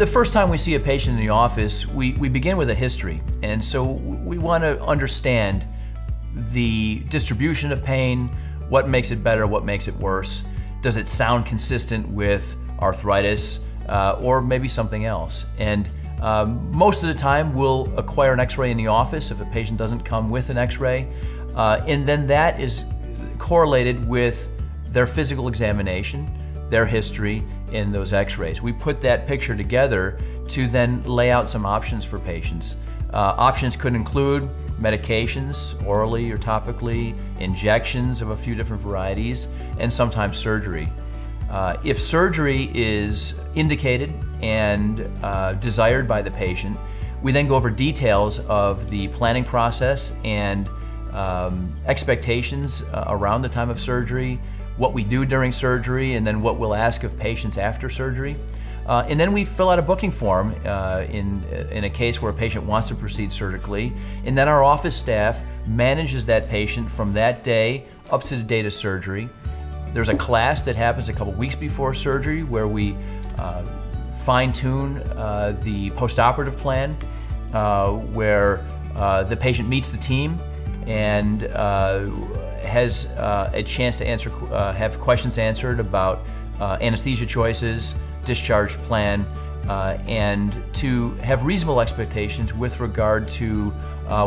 The first time we see a patient in the office, we begin with a history. And so we want to understand the distribution of pain, what makes it better, what makes it worse. Does it sound consistent with arthritis or maybe something else? And most of the time we'll acquire an x-ray in the office if a patient doesn't come with an x-ray. And then that is correlated with their physical examination, their history, in those x-rays. We put that picture together to then lay out some options for patients. Options could include medications, orally or topically, injections of a few different varieties, and sometimes surgery. If surgery is indicated and desired by the patient, we then go over details of the planning process and expectations around the time of surgery, what we do during surgery, and then what we'll ask of patients after surgery. And then we fill out a booking form in a case where a patient wants to proceed surgically, and then our office staff manages that patient from that day up to the date of surgery. There's a class that happens a couple weeks before surgery where we fine-tune the postoperative plan, where the patient meets the team and has a chance to have questions answered about anesthesia choices, discharge plan, and to have reasonable expectations with regard to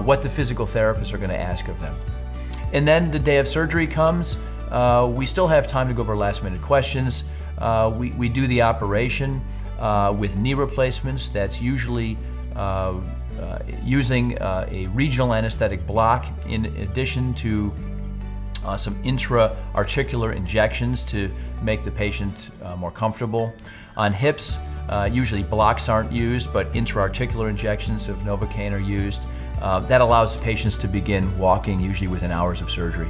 what the physical therapists are going to ask of them. And then the day of surgery comes. We still have time to go over last-minute questions. We do the operation with knee replacements. That's usually using a regional anesthetic block in addition to some intra-articular injections to make the patient more comfortable. On hips, usually blocks aren't used, but intra-articular injections of Novocaine are used. That allows patients to begin walking usually within hours of surgery.